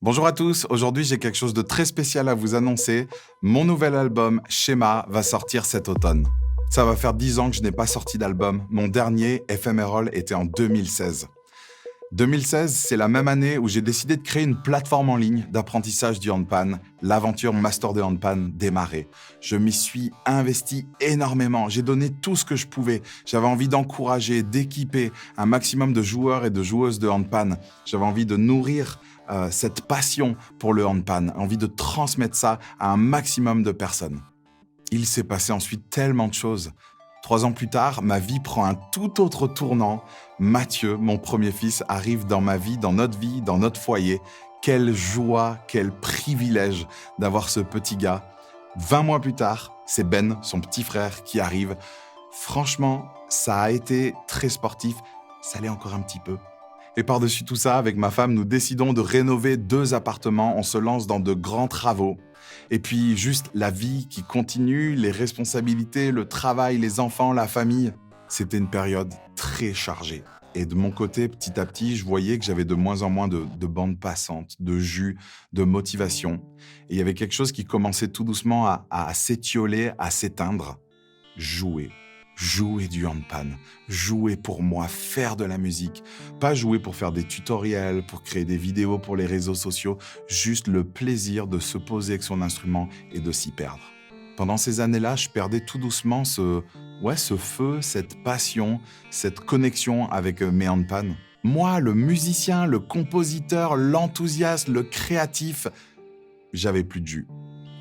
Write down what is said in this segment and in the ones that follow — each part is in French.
Bonjour à tous, aujourd'hui j'ai quelque chose de très spécial à vous annoncer. Mon nouvel album, Schéma, va sortir cet automne. Ça va faire 10 ans que je n'ai pas sorti d'album. Mon dernier, Ephemeral, était en 2016. 2016, c'est la même année où j'ai décidé de créer une plateforme en ligne d'apprentissage du handpan. L'aventure Master de Handpan démarrait. Je m'y suis investi énormément. J'ai donné tout ce que je pouvais. J'avais envie d'encourager, d'équiper un maximum de joueurs et de joueuses de handpan. J'avais envie de nourrir cette passion pour le handpan, envie de transmettre ça à un maximum de personnes. Il s'est passé ensuite tellement de choses. 3 ans plus tard, ma vie prend un tout autre tournant. Mathieu, mon premier fils, arrive dans ma vie, dans notre foyer. Quelle joie, quel privilège d'avoir ce petit gars. 20 mois plus tard, c'est Ben, son petit frère, qui arrive. Franchement, ça a été très sportif. Ça l'est encore un petit peu. Et par-dessus tout ça, avec ma femme, nous décidons de rénover 2 appartements. On se lance dans de grands travaux. Et puis juste la vie qui continue, les responsabilités, le travail, les enfants, la famille. C'était une période très chargée. Et de mon côté, petit à petit, je voyais que j'avais de moins en moins de bande passante, de jus, de motivation. Et il y avait quelque chose qui commençait tout doucement à s'étioler, à s'éteindre. Jouer. Jouer du handpan, jouer pour moi, faire de la musique. Pas jouer pour faire des tutoriels, pour créer des vidéos pour les réseaux sociaux, juste le plaisir de se poser avec son instrument et de s'y perdre. Pendant ces années-là, je perdais tout doucement ce feu, cette passion, cette connexion avec mes handpan. Moi, le musicien, le compositeur, l'enthousiaste, le créatif, j'avais plus de jus.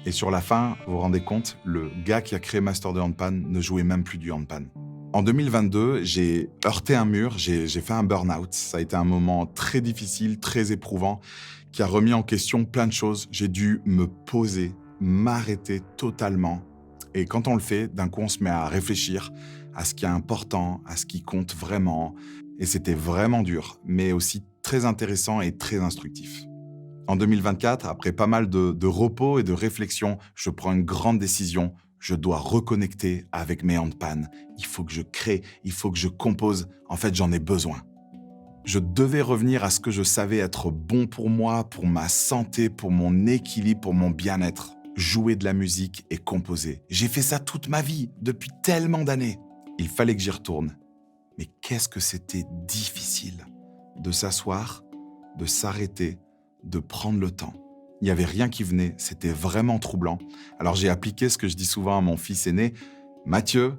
Et sur la fin, vous vous rendez compte, le gars qui a créé Master de Handpan ne jouait même plus du handpan. En 2022, j'ai heurté un mur, j'ai fait un burn-out. Ça a été un moment très difficile, très éprouvant, qui a remis en question plein de choses. J'ai dû me poser, m'arrêter totalement. Et quand on le fait, d'un coup, on se met à réfléchir à ce qui est important, à ce qui compte vraiment. Et c'était vraiment dur, mais aussi très intéressant et très instructif. En 2024, après pas mal de repos et de réflexion, je prends une grande décision. Je dois reconnecter avec mes handpan. Il faut que je crée, il faut que je compose. En fait, j'en ai besoin. Je devais revenir à ce que je savais être bon pour moi, pour ma santé, pour mon équilibre, pour mon bien-être. Jouer de la musique et composer. J'ai fait ça toute ma vie, depuis tellement d'années. Il fallait que j'y retourne. Mais qu'est-ce que c'était difficile de s'asseoir, de s'arrêter, de prendre le temps. Il n'y avait rien qui venait, c'était vraiment troublant. Alors j'ai appliqué ce que je dis souvent à mon fils aîné, Mathieu,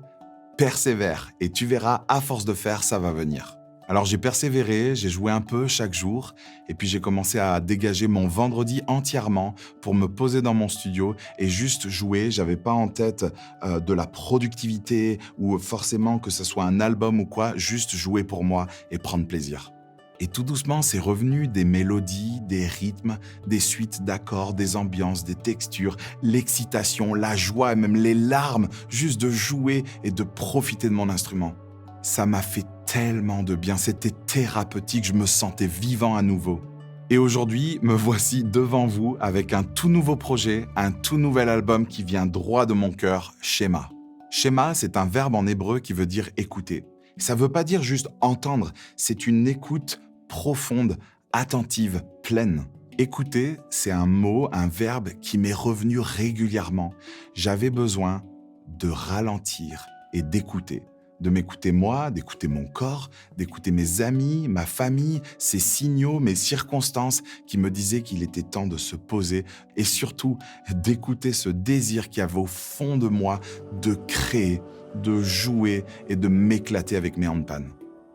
persévère et tu verras, à force de faire, ça va venir. Alors j'ai persévéré, j'ai joué un peu chaque jour et puis j'ai commencé à dégager mon vendredi entièrement pour me poser dans mon studio et juste jouer. J'avais pas en tête de la productivité ou forcément que ce soit un album ou quoi, juste jouer pour moi et prendre plaisir. Et tout doucement, c'est revenu des mélodies, des rythmes, des suites d'accords, des ambiances, des textures, l'excitation, la joie et même les larmes, juste de jouer et de profiter de mon instrument. Ça m'a fait tellement de bien, c'était thérapeutique, je me sentais vivant à nouveau. Et aujourd'hui, me voici devant vous avec un tout nouveau projet, un tout nouvel album qui vient droit de mon cœur, Schéma. Schéma, c'est un verbe en hébreu qui veut dire écouter. Ça ne veut pas dire juste entendre, c'est une écoute profonde, attentive, pleine. Écouter, c'est un mot, un verbe qui m'est revenu régulièrement. J'avais besoin de ralentir et d'écouter. De m'écouter moi, d'écouter mon corps, d'écouter mes amis, ma famille, ces signaux, mes circonstances qui me disaient qu'il était temps de se poser et surtout d'écouter ce désir qu'il y avait au fond de moi de créer, de jouer et de m'éclater avec mes handpan.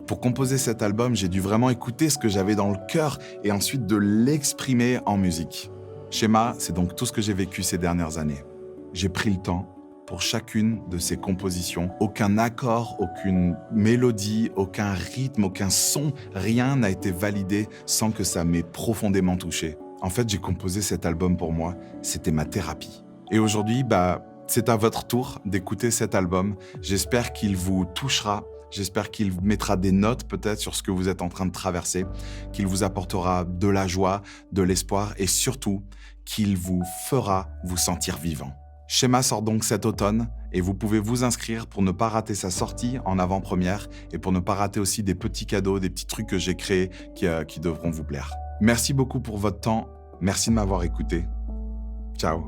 Pour composer cet album, j'ai dû vraiment écouter ce que j'avais dans le cœur et ensuite de l'exprimer en musique. Schéma, c'est donc tout ce que j'ai vécu ces dernières années. J'ai pris le temps pour chacune de ces compositions. Aucun accord, aucune mélodie, aucun rythme, aucun son, rien n'a été validé sans que ça m'ait profondément touché. En fait, j'ai composé cet album pour moi, c'était ma thérapie. Et aujourd'hui, c'est à votre tour d'écouter cet album. J'espère qu'il vous touchera. J'espère qu'il mettra des notes peut-être sur ce que vous êtes en train de traverser, qu'il vous apportera de la joie, de l'espoir et surtout qu'il vous fera vous sentir vivant. Schéma sort donc cet automne et vous pouvez vous inscrire pour ne pas rater sa sortie en avant-première et pour ne pas rater aussi des petits cadeaux, des petits trucs que j'ai créés qui devront vous plaire. Merci beaucoup pour votre temps. Merci de m'avoir écouté. Ciao.